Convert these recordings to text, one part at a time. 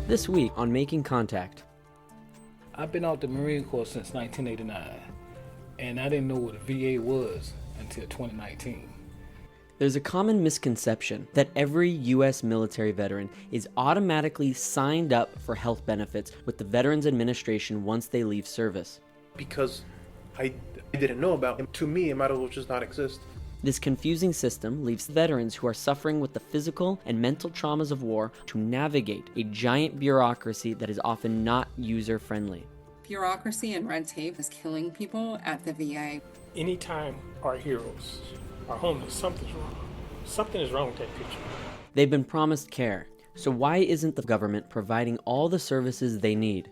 This week on Making Contact. I've been out the Marine Corps since 1989, and I didn't know what a VA was until 2019. There's a common misconception that every U.S. military veteran is automatically signed up for health benefits with the Veterans Administration once they leave service. Because I didn't know about him, to me, it might as well just not exist. This confusing system leaves veterans who are suffering with the physical and mental traumas of war to navigate a giant bureaucracy that is often not user-friendly. Bureaucracy and red tape is killing people at the VA. Anytime our heroes are homeless, something's wrong. Something is wrong with that picture. They've been promised care, so why isn't the government providing all the services they need?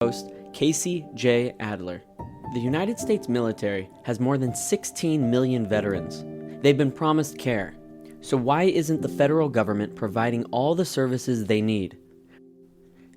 Host Casey J. Adler. The United States military has more than 16 million veterans. They've been promised care, so why isn't the federal government providing all the services they need?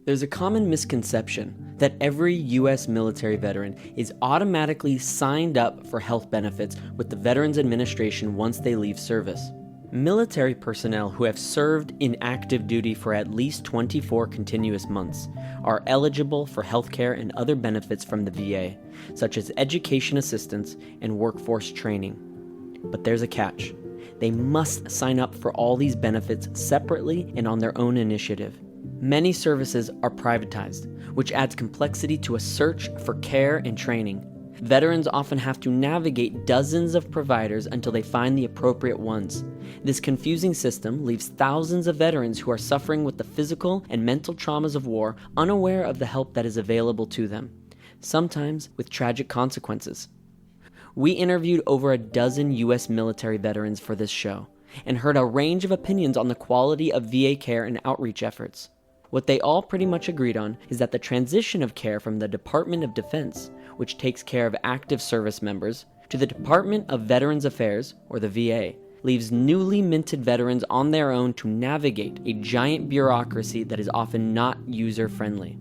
There's a common misconception that every U.S. military veteran is automatically signed up for health benefits with the Veterans Administration once they leave service. Military personnel who have served in active duty for at least 24 continuous months are eligible for healthcare and other benefits from the VA, such as education assistance and workforce training. But there's a catch. They must sign up for all these benefits separately and on their own initiative. Many services are privatized, which adds complexity to a search for care and training. Veterans often have to navigate dozens of providers until they find the appropriate ones. This confusing system leaves thousands of veterans who are suffering with the physical and mental traumas of war unaware of the help that is available to them, sometimes with tragic consequences. We interviewed over a dozen U.S. military veterans for this show and heard a range of opinions on the quality of VA care and outreach efforts. What they all pretty much agreed on is that the transition of care from the Department of Defense, which takes care of active service members, to the Department of Veterans Affairs, or the VA, leaves newly minted veterans on their own to navigate a giant bureaucracy that is often not user-friendly.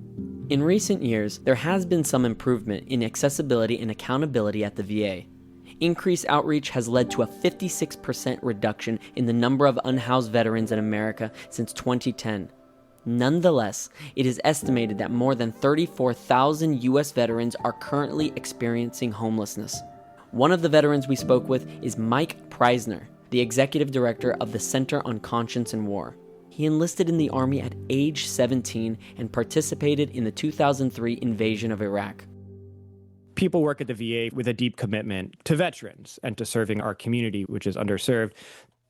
In recent years, there has been some improvement in accessibility and accountability at the VA. Increased outreach has led to a 56% reduction in the number of unhoused veterans in America since 2010. Nonetheless, it is estimated that more than 34,000 U.S. veterans are currently experiencing homelessness. One of the veterans we spoke with is Mike Preisner, the executive director of the Center on Conscience and War. He enlisted in the Army at age 17 and participated in the 2003 invasion of Iraq. People work at the VA with a deep commitment to veterans and to serving our community, which is underserved.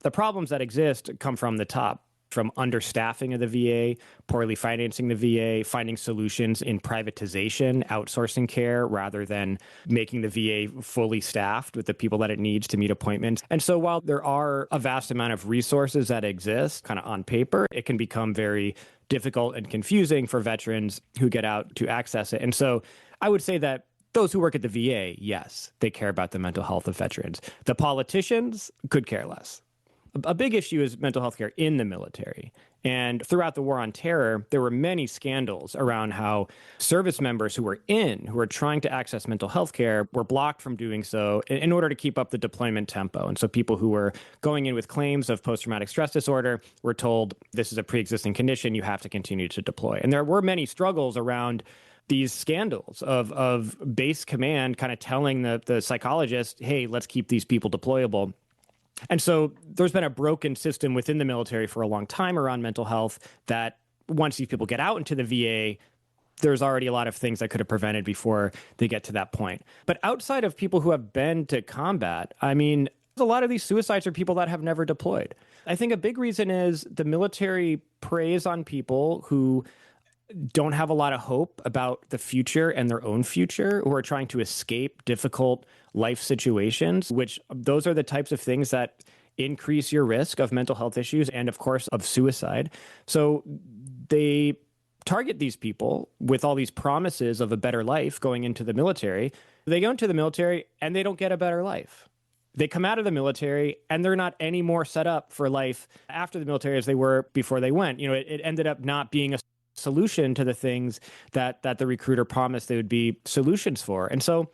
The problems that exist come from the top. From understaffing of the VA, poorly financing the VA, finding solutions in privatization, outsourcing care, rather than making the VA fully staffed with the people that it needs to meet appointments. And so while there are a vast amount of resources that exist kind of on paper, it can become very difficult and confusing for veterans who get out to access it. And so I would say that those who work at the VA, yes, they care about the mental health of veterans. The politicians could care less. A big issue is mental health care in the military. And throughout the war on terror, there were many scandals around how service members who were trying to access mental health care were blocked from doing so in order to keep up the deployment tempo. And so people who were going in with claims of post-traumatic stress disorder were told, this is a pre-existing condition, you have to continue to deploy. And there were many struggles around these scandals of base command kind of telling the psychologist, hey, let's keep these people deployable. And so there's been a broken system within the military for a long time around mental health that once these people get out into the VA, there's already a lot of things that could have prevented before they get to that point. But outside of people who have been to combat, I mean, a lot of these suicides are people that have never deployed. I think a big reason is the military preys on people who don't have a lot of hope about the future and their own future, who are trying to escape difficult life situations, which those are the types of things that increase your risk of mental health issues and, of course, of suicide. So they target these people with all these promises of a better life going into the military. They go into the military and they don't get a better life. They come out of the military and they're not any more set up for life after the military as they were before they went. It ended up not being a solution to the things that the recruiter promised they would be solutions for. And so,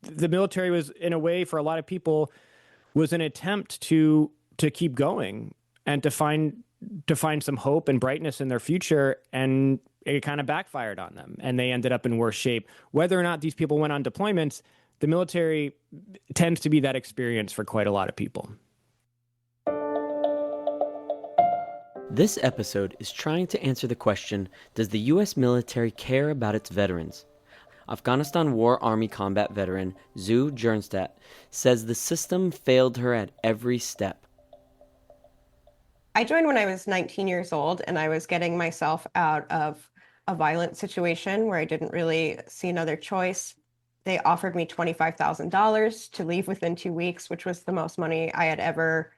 the military was, in a way, for a lot of people, was an attempt to keep going and to find some hope and brightness in their future, and it kind of backfired on them and they ended up in worse shape. Whether or not these people went on deployments, the military tends to be that experience for quite a lot of people. This episode is trying to answer the question, does the U.S. military care about its veterans? Afghanistan War Army combat veteran Zu Jernstadt says the system failed her at every step. I joined when I was 19 years old, and I was getting myself out of a violent situation where I didn't really see another choice. They offered me $25,000 to leave within 2 weeks, which was the most money I had ever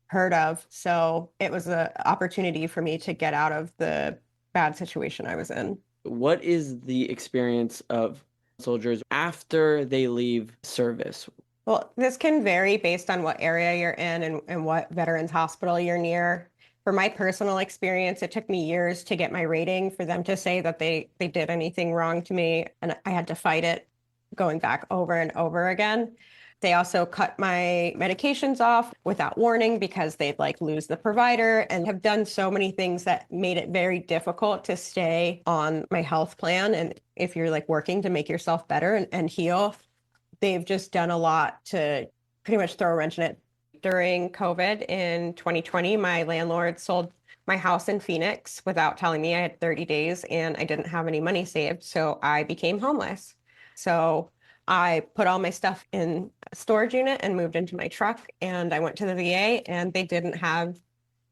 heard of. So it was an opportunity for me to get out of the bad situation I was in. What is the experience of soldiers after they leave service? Well, this can vary based on what area you're in and what veterans hospital you're near. For my personal experience, it took me years to get my rating for them to say that they did anything wrong to me, and I had to fight it going back over and over again. They also cut my medications off without warning because they'd lose the provider, and have done so many things that made it very difficult to stay on my health plan. And if you're working to make yourself better and heal, they've just done a lot to pretty much throw a wrench in it. During COVID in 2020, my landlord sold my house in Phoenix without telling me. I had 30 days and I didn't have any money saved, so I became homeless. So I put all my stuff in a storage unit and moved into my truck, and I went to the VA, and they didn't have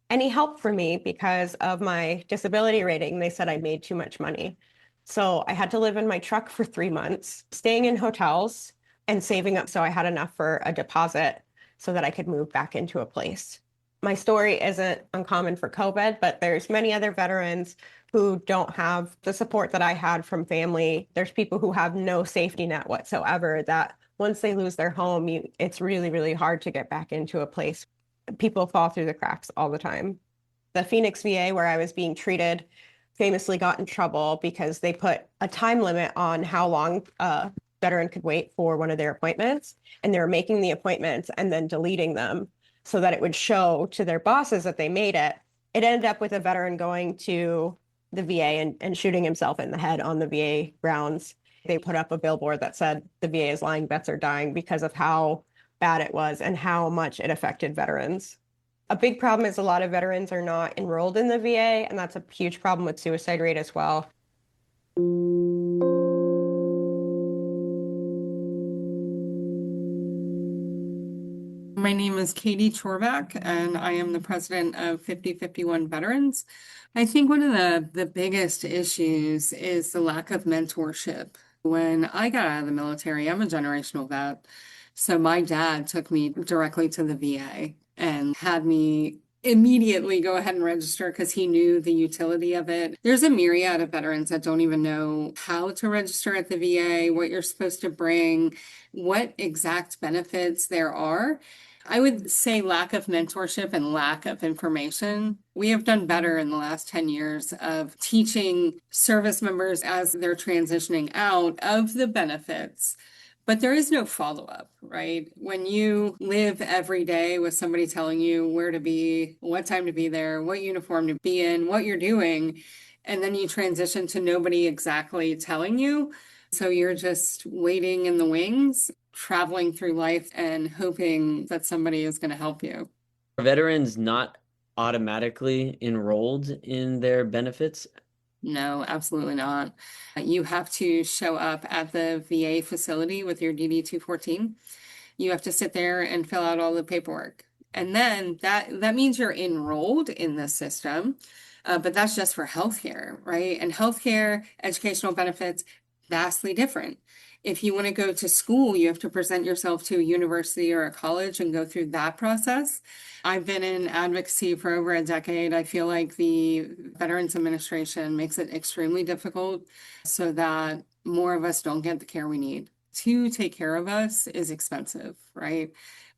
any help for me because of my disability rating. They said I made too much money. So I had to live in my truck for 3 months, staying in hotels and saving up so I had enough for a deposit so that I could move back into a place. My story isn't uncommon for COVID, but there's many other veterans who don't have the support that I had from family. There's people who have no safety net whatsoever, that once they lose their home, it's really, really hard to get back into a place. People fall through the cracks all the time. The Phoenix VA, where I was being treated, famously got in trouble because they put a time limit on how long a veteran could wait for one of their appointments. And they were making the appointments and then deleting them so that it would show to their bosses that they made it. It ended up with a veteran going to the VA and shooting himself in the head on the VA grounds. They put up a billboard that said the VA is lying, vets are dying, because of how bad it was and how much it affected veterans. A big problem is a lot of veterans are not enrolled in the VA, and that's a huge problem with suicide rate as well. My name is Katie Chorback, and I am the president of 5051 Veterans. I think one of the biggest issues is the lack of mentorship. When I got out of the military, I'm a generational vet. So my dad took me directly to the VA and had me immediately go ahead and register because he knew the utility of it. There's a myriad of veterans that don't even know how to register at the VA, what you're supposed to bring, what exact benefits there are. I would say lack of mentorship and lack of information. We have done better in the last 10 years of teaching service members as they're transitioning out of the benefits. But there is no follow-up, right? When you live every day with somebody telling you where to be, what time to be there, what uniform to be in, what you're doing, and then you transition to nobody exactly telling you. So you're just waiting in the wings, traveling through life and hoping that somebody is going to help you. Are veterans not automatically enrolled in their benefits? No, absolutely not. You have to show up at the VA facility with your DD-214. You have to sit there and fill out all the paperwork. And then that means you're enrolled in the system, but that's just for healthcare, right? And healthcare, educational benefits, vastly different. If you want to go to school, you have to present yourself to a university or a college and go through that process. I've been in advocacy for over a decade. I feel like the Veterans Administration makes it extremely difficult so that more of us don't get the care we need. to take care of us is expensive, right?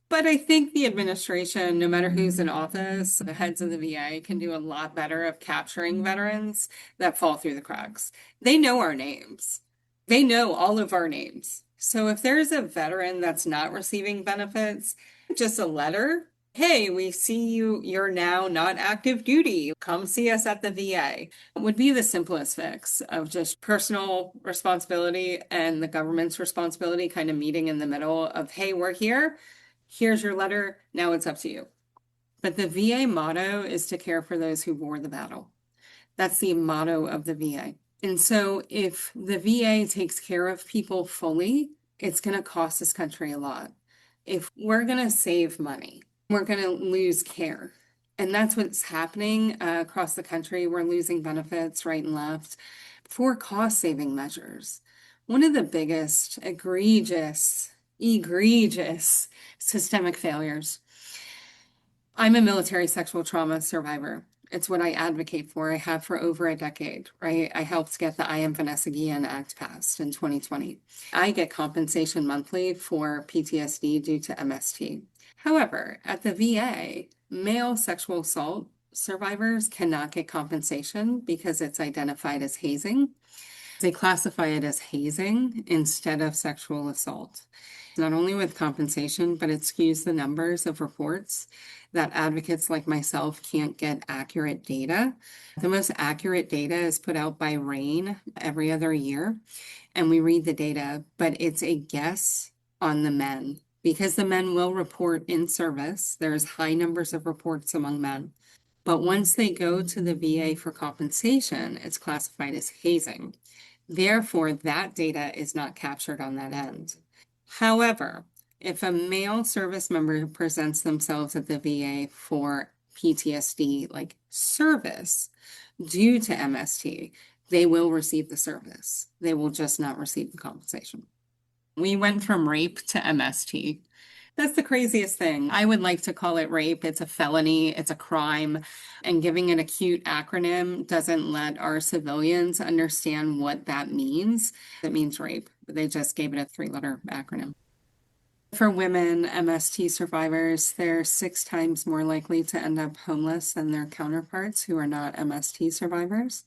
But I think the administration, no matter who's in office, the heads of the VA can do a lot better of capturing veterans that fall through the cracks. They know our names. They know all of our names. So if there's a veteran that's not receiving benefits, just a letter, hey, we see you're now not active duty. Come see us at the VA would be the simplest fix of just personal responsibility and the government's responsibility kind of meeting in the middle of, hey, we're here. Here's your letter. Now it's up to you. But the VA motto is to care for those who bore the battle. That's the motto of the VA. And so if the VA takes care of people fully, it's going to cost this country a lot. If we're going to save money, we're going to lose care. And that's what's happening across the country. We're losing benefits right and left for cost-saving measures. One of the biggest egregious systemic failures. I'm a military sexual trauma survivor. It's what I advocate for. I have for over a decade, right? I helped get the I Am Vanessa Guillen Act passed in 2020. I get compensation monthly for PTSD due to MST. However, at the VA, male sexual assault survivors cannot get compensation because it's identified as hazing. They classify it as hazing instead of sexual assault. Not only with compensation, but it skews the numbers of reports that advocates like myself can't get accurate data. The most accurate data is put out by RAIN every other year, and we read the data, but it's a guess on the men because the men will report in service. There's high numbers of reports among men. But once they go to the VA for compensation, it's classified as hazing. Therefore, that data is not captured on that end. However, if a male service member presents themselves at the VA for PTSD, like service, due to MST, they will receive the service. They will just not receive the compensation. We went from rape to MST. That's the craziest thing. I would like to call it rape. It's a felony, it's a crime, and giving an acute acronym doesn't let our civilians understand what that means. It means rape. They just gave it a 3-letter acronym. For women, MST survivors, they're 6 times more likely to end up homeless than their counterparts who are not MST survivors.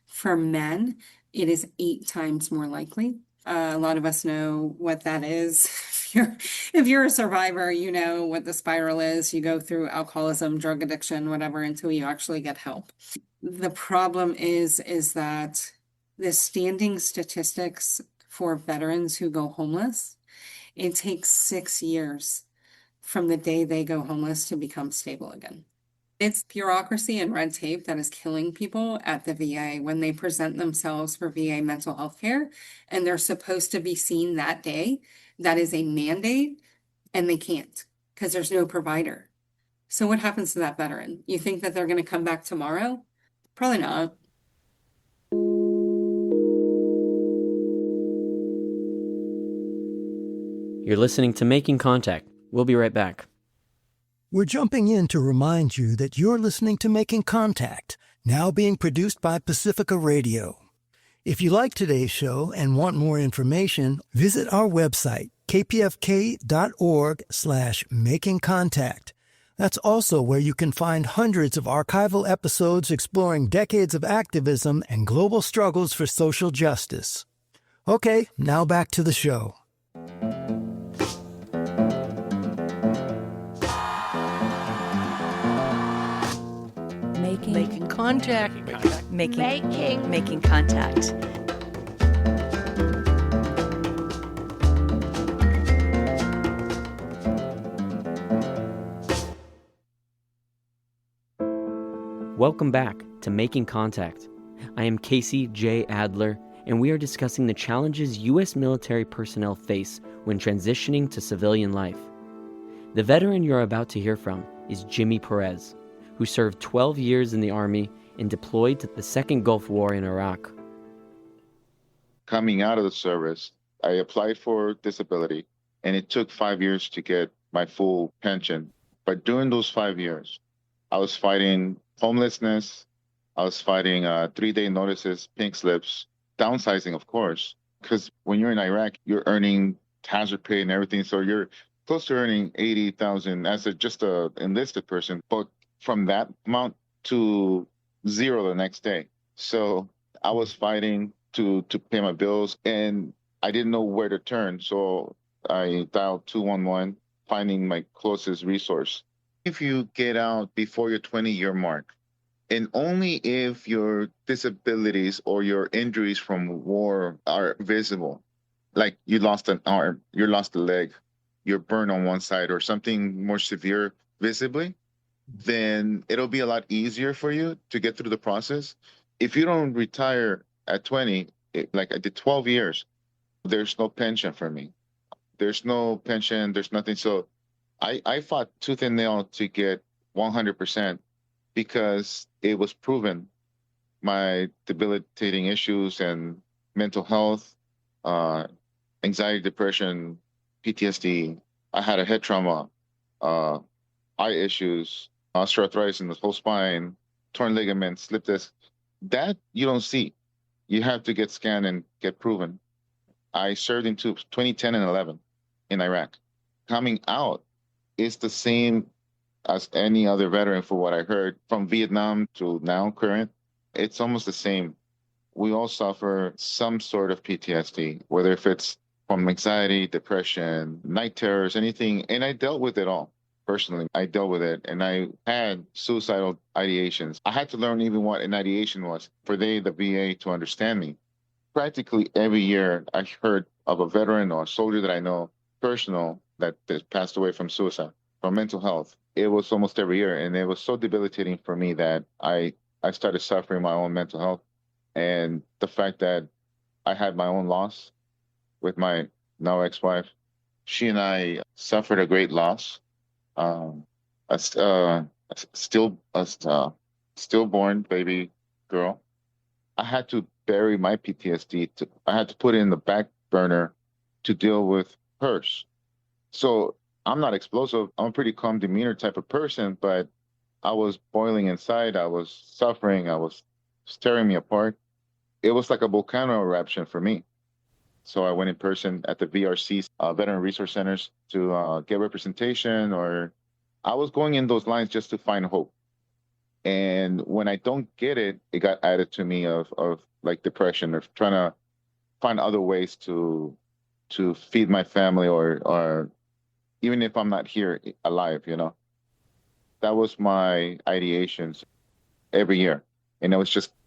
For men, it is 8 times more likely. A lot of us know what that is. If you're a survivor, you know what the spiral is. You go through alcoholism, drug addiction, whatever, until you actually get help. The problem is that the standing statistics for veterans who go homeless, it takes 6 years from the day they go homeless to become stable again. It's bureaucracy and red tape that is killing people at the VA when they present themselves for VA mental health care and they're supposed to be seen that day. That is a mandate and they can't because there's no provider. So what happens to that veteran? You think that they're going to come back tomorrow? Probably not. You're listening to Making Contact. We'll be right back. We're jumping in to remind you that you're listening to Making Contact, now being produced by Pacifica Radio. If you like today's show and want more information, visit our website, kpfk.org/makingcontact. That's also where you can find hundreds of archival episodes exploring decades of activism and global struggles for social justice. Okay, now back to the show. Making contact. Making contact. Welcome back to Making Contact. I am Casey J. Adler, and we are discussing the challenges U.S. military personnel face when transitioning to civilian life. The veteran you're about to hear from is Jimmy Perez, who served 12 years in the Army and deployed to the Second Gulf War in Iraq. Coming out of the service, I applied for disability, and it took 5 years to get my full pension. But during those 5 years, I was fighting homelessness, I was fighting 3-day notices, pink slips, downsizing, of course. Because when you're in Iraq, you're earning hazard pay and everything. So you're close to earning 80,000 as just a enlisted person. But from that amount to zero the next day. So I was fighting to pay my bills, and I didn't know where to turn. So I dialed 211, finding my closest resource. If you get out before your 20-year mark, and only if your disabilities or your injuries from war are visible, like you lost an arm, you lost a leg, you're burned on one side, or something more severe visibly, then it'll be a lot easier for you to get through the process. If you don't retire at 20, like I did 12 years, there's no pension for me. There's no pension, there's nothing. So I fought tooth and nail to get 100% because it was proven my debilitating issues and mental health, anxiety, depression, PTSD. I had a head trauma, eye issues, osteoarthritis in the whole spine, torn ligaments, slip disc. That you don't see. You have to get scanned and get proven. I served in 2010 and 11 in Iraq. Coming out is the same as any other veteran, for what I heard, from Vietnam to now current. It's almost the same. We all suffer some sort of PTSD, whether if it's from anxiety, depression, night terrors, anything. And I dealt with it all. Personally, I dealt with it, and I had suicidal ideations. I had to learn even what an ideation was for the VA to understand me. Practically every year, I heard of a veteran or a soldier that I know, personal, that passed away from suicide, from mental health. It was almost every year, and it was so debilitating for me that I started suffering my own mental health. And the fact that I had my own loss with my now ex-wife, she and I suffered a great loss. A stillborn baby girl. I had to bury my PTSD. I had to put it in the back burner to deal with hers. So I'm not explosive. I'm a pretty calm demeanor type of person, but I was boiling inside. I was suffering. I was tearing me apart. It was like a volcano eruption for me. So I went in person at the VRCs, Veteran Resource Centers, to get representation, or I was going in those lines just to find hope. And when I don't get it, it got added to me of like depression, or trying to find other ways to feed my family, or even if I'm not here alive, you know. That was my ideations every year. And it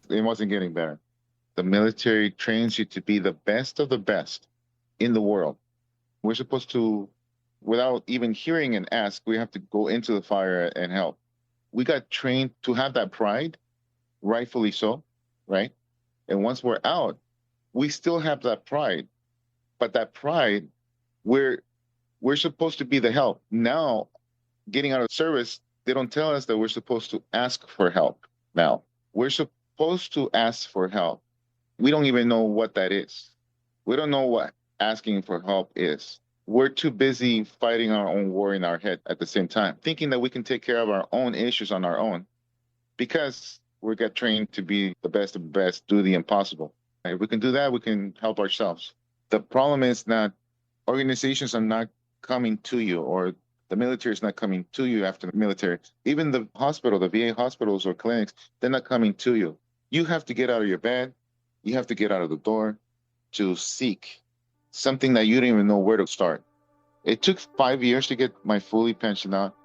wasn't getting better. The military trains you to be the best of the best in the world. We're supposed to, without even hearing and ask, we have to go into the fire and help. We got trained to have that pride, rightfully so, right? And once we're out, we still have that pride. But that pride, we're supposed to be the help. Now, getting out of service, they don't tell us that we're supposed to ask for help now. We're supposed to ask for help. We don't even know what that is. We don't know what asking for help is. We're too busy fighting our own war in our head at the same time, thinking that we can take care of our own issues on our own, because we get trained to be the best of the best, do the impossible. If we can do that, we can help ourselves. The problem is not, organizations are not coming to you, or the military is not coming to you after the military. Even the hospital, the VA hospitals or clinics, they're not coming to you. You have to get out of your bed. You have to get out of the door to seek something that you don't even know where to start. It took 5 years to get my fully pension out,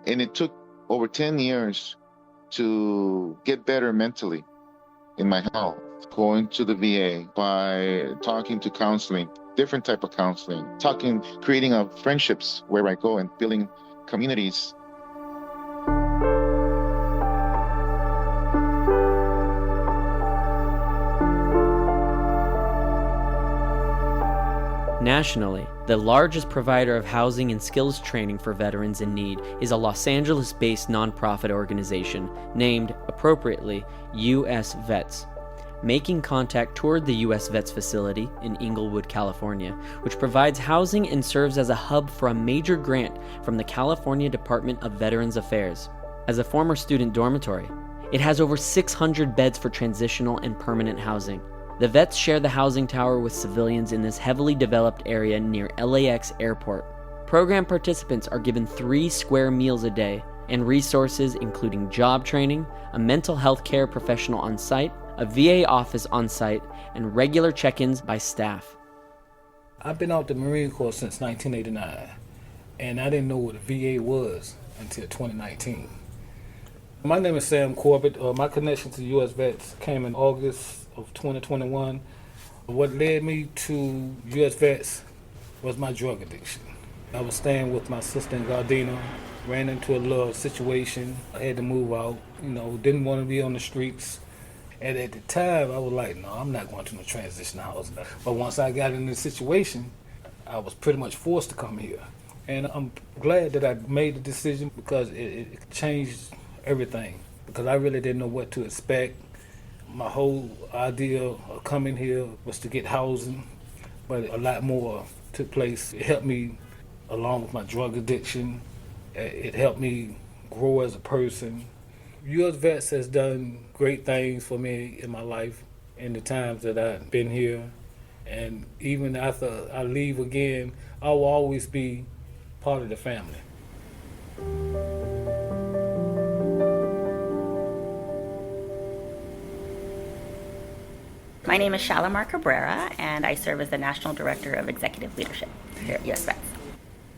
and it took over 10 years to get better mentally in my health. Going to the VA, by talking to counseling, different type of counseling, creating friendships where I go and building communities. Nationally, the largest provider of housing and skills training for veterans in need is a Los Angeles-based nonprofit organization named, appropriately, U.S.VETS. Making Contact toured the U.S.VETS facility in Inglewood, California, which provides housing and serves as a hub for a major grant from the California Department of Veterans Affairs. As a former student dormitory, it has over 600 beds for transitional and permanent housing. The vets share the housing tower with civilians in this heavily developed area near LAX airport. Program participants are given 3 square meals a day and resources including job training, a mental health care professional on site, a VA office on site, and regular check-ins by staff. I've been out the Marine Corps since 1989, and I didn't know what a VA was until 2019. My name is Sam Corbett. My connection to U.S.VETS came in August of 2021. What led me to U.S.VETS was my drug addiction. I was staying with my sister in Gardena, ran into a little situation. I had to move out, didn't want to be on the streets. And at the time, I was like, no, I'm not going to no transition housing. But once I got in the situation, I was pretty much forced to come here. And I'm glad that I made the decision because it changed everything. Because I really didn't know what to expect. My whole idea of coming here was to get housing, but a lot more took place. It helped me along with my drug addiction. It helped me grow as a person. U.S.VETS has done great things for me in my life in the times that I've been here. And even after I leave again, I will always be part of the family. My name is Shalimar Cabrera, and I serve as the National Director of Executive Leadership here at U.S.VETS.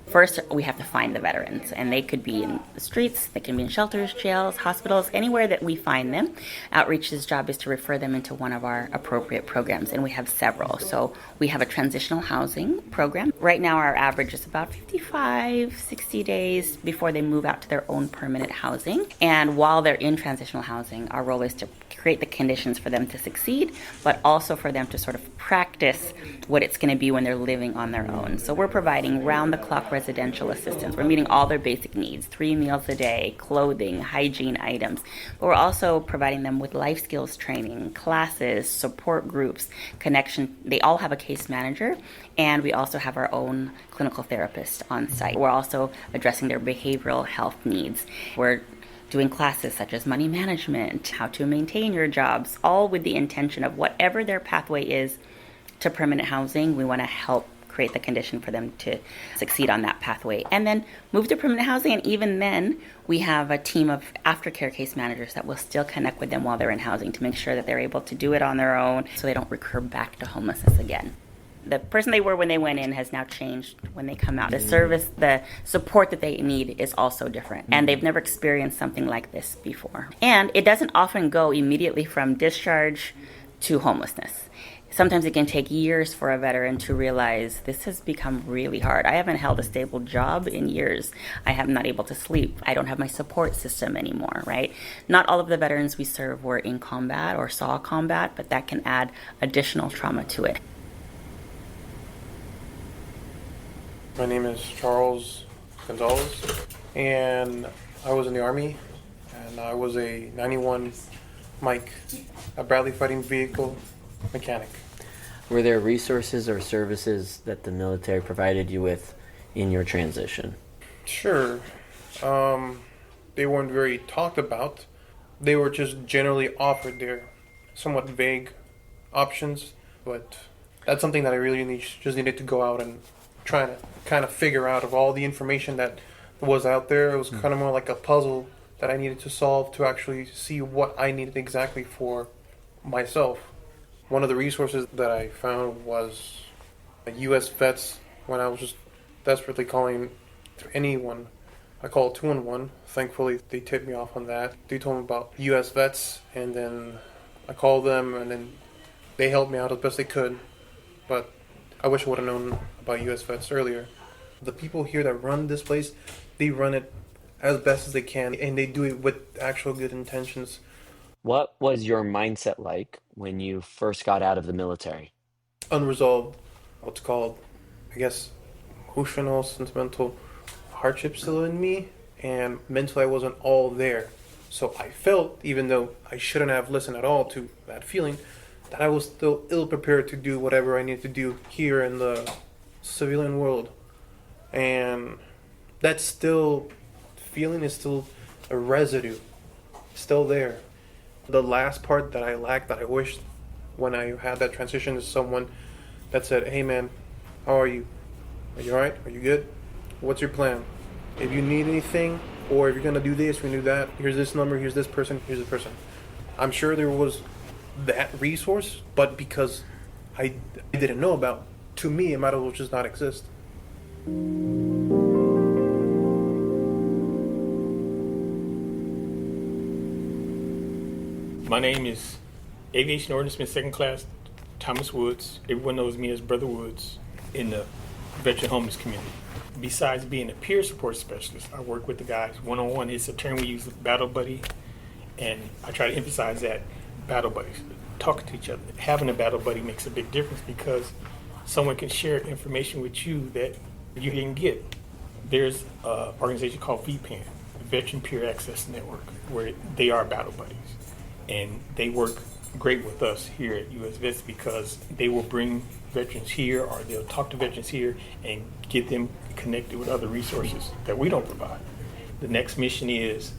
First, we have to find the veterans, and they could be in the streets, they can be in shelters, jails, hospitals, anywhere that we find them. Outreach's job is to refer them into one of our appropriate programs, and we have several. So we have a transitional housing program. Right now, our average is about 55, 60 days before they move out to their own permanent housing. And while they're in transitional housing, our role is to create the conditions for them to succeed, but also for them to sort of practice what it's going to be when they're living on their own. So we're providing round-the-clock residential assistance. We're meeting all their basic needs, 3 meals a day, clothing, hygiene items. But we're also providing them with life skills training, classes, support groups, connection. They all have a case manager, and we also have our own clinical therapist on site. We're also addressing their behavioral health needs. We're doing classes such as money management, how to maintain your jobs, all with the intention of whatever their pathway is to permanent housing, we want to help create the condition for them to succeed on that pathway. And then move to permanent housing, and even then, we have a team of aftercare case managers that will still connect with them while they're in housing to make sure that they're able to do it on their own so they don't recur back to homelessness again. The person they were when they went in has now changed when they come out. The service, the support that they need is also different. And they've never experienced something like this before. And it doesn't often go immediately from discharge to homelessness. Sometimes it can take years for a veteran to realize this has become really hard. I haven't held a stable job in years. I am not able to sleep. I don't have my support system anymore, right? Not all of the veterans we serve were in combat or saw combat, but that can add additional trauma to it. My name is Charles Gonzalez, and I was in the Army, and I was a 91 Mike, a Bradley fighting vehicle mechanic. Were there resources or services that the military provided you with in your transition? Sure. They weren't very talked about. They were just generally offered. They're somewhat vague options, but that's something that I really just needed to go out and try to kind of figure out of all the information that was out there. It was kind of more like a puzzle that I needed to solve to actually see what I needed exactly for myself. One of the resources that I found was U.S.VETS. When I was just desperately calling anyone, I called 211. Thankfully, they tipped me off on that. They told me about U.S.VETS, and then I called them, and then they helped me out as best they could. But I wish I would have known about U.S.VETS earlier. The people here that run this place, they run it as best as they can, and they do it with actual good intentions. What was your mindset like when you first got out of the military? Unresolved, what's called, I guess, emotional, sentimental hardship still in me, and mentally I wasn't all there. So I felt, even though I shouldn't have listened at all to that feeling, that I was still ill-prepared to do whatever I needed to do here in the civilian world. And that feeling is still a residue, still there. The last part that I lacked, that I wished when I had that transition to someone that said, hey man, how are you? Are you alright? Are you good? What's your plan? If you need anything, or if you're gonna do this, we're gonna do that, here's this number, here's this person, here's this person. I'm sure there was that resource, but because I didn't know about, to me, it might as well just not exist. My name is Aviation Ordnanceman Second Class Thomas Woods. Everyone knows me as Brother Woods in the veteran homeless community. Besides being a peer support specialist, I work with the guys one-on-one. It's a term we use, battle buddy, and I try to emphasize that battle buddies, talking to each other. Having a battle buddy makes a big difference because someone can share information with you that you didn't get. There's an organization called VPAN, Veteran Peer Access Network, where they are battle buddies. And they work great with us here at U.S.VETS because they will bring veterans here, or they'll talk to veterans here and get them connected with other resources that we don't provide. The next mission is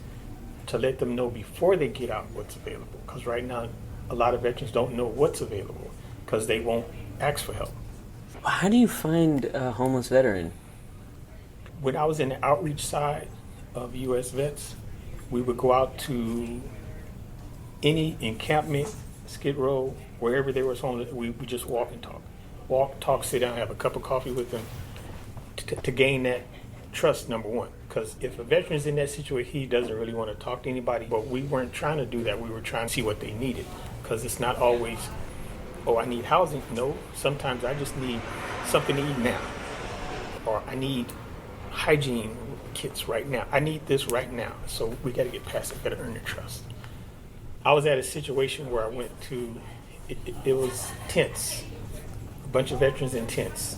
to let them know before they get out what's available, because right now a lot of veterans don't know what's available because they won't ask for help. How do you find a homeless veteran? When I was in the outreach side of U.S.VETS, we would go out to any encampment, Skid Row, wherever there was homeless, we just walk and talk. Walk, talk, sit down, have a cup of coffee with them to gain that trust, number one. Because if a veteran's in that situation, he doesn't really want to talk to anybody. But we weren't trying to do that. We were trying to see what they needed. Because it's not always, oh, I need housing. No, sometimes I just need something to eat now. Or I need hygiene kits right now. I need this right now. So we got to get past it. Got to earn their trust. I was at a situation where I went to, it was tents, a bunch of veterans in tents.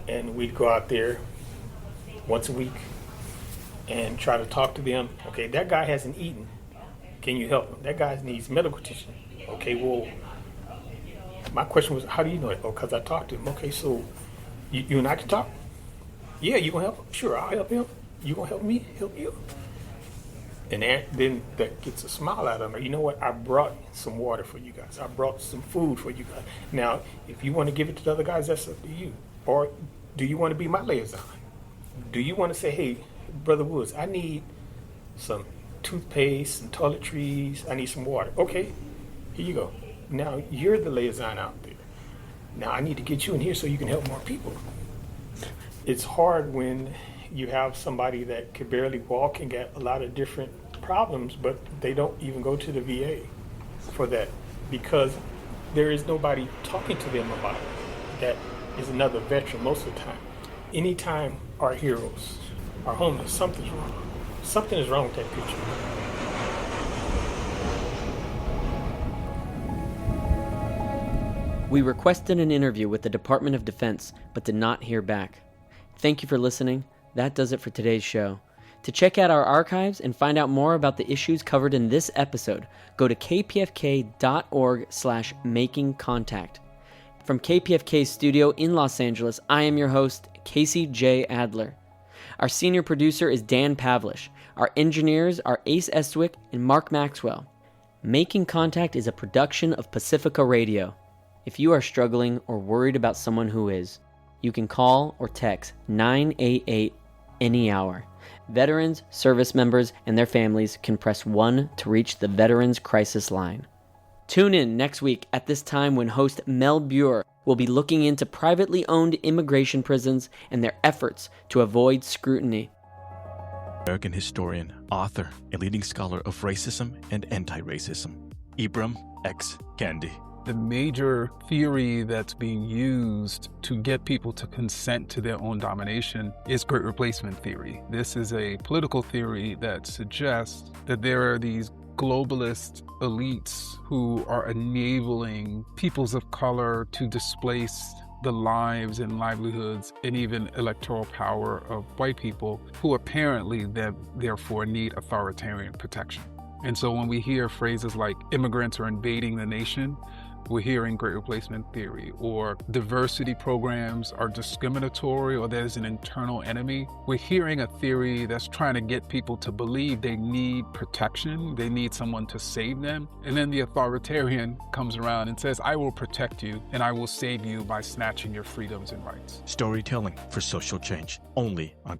And we'd go out there once a week and try to talk to them. Okay, that guy hasn't eaten. Can you help him? That guy needs medical attention. Okay, well, my question was, how do you know it? Oh, because I talked to him. Okay, so you and I can talk? Yeah, you gonna help him? Sure, I'll help him. You gonna help me? Help you? And then that gets a smile out of them. You know what? I brought some water for you guys. I brought some food for you guys. Now, if you want to give it to the other guys, that's up to you. Or do you want to be my liaison? Do you want to say, hey, Brother Woods, I need some toothpaste, some toiletries, I need some water. Okay, here you go. Now you're the liaison out there. Now I need to get you in here so you can help more people. It's hard when you have somebody that could barely walk and got a lot of different problems, but they don't even go to the VA for that because there is nobody talking to them about it. That is another veteran most of the time. Anytime our heroes are homeless, something's wrong. Something is wrong with that picture. We requested an interview with the Department of Defense, but did not hear back. Thank you for listening. That does it for today's show. To check out our archives and find out more about the issues covered in this episode, go to kpfk.org/makingcontact. From KPFK's studio in Los Angeles, I am your host, Casey J. Adler. Our senior producer is Dan Pavlish. Our engineers are Ace Estwick and Mark Maxwell. Making Contact is a production of Pacifica Radio. If you are struggling or worried about someone who is, you can call or text 988 any hour. Veterans, service members, and their families can press 1 to reach the Veterans Crisis Line. Tune in next week at this time when host Mel Buer will be looking into privately owned immigration prisons and their efforts to avoid scrutiny. American historian, author, and leading scholar of racism and anti-racism, Ibram X. Kendi. The major theory that's being used to get people to consent to their own domination is great replacement theory. This is a political theory that suggests that there are these globalist elites who are enabling peoples of color to displace the lives and livelihoods and even electoral power of white people who apparently therefore need authoritarian protection. And so when we hear phrases like immigrants are invading the nation, we're hearing great replacement theory, or diversity programs are discriminatory, or there's an internal enemy. We're hearing a theory that's trying to get people to believe they need protection, they need someone to save them. And then the authoritarian comes around and says, I will protect you and I will save you by snatching your freedoms and rights. Storytelling for social change, only on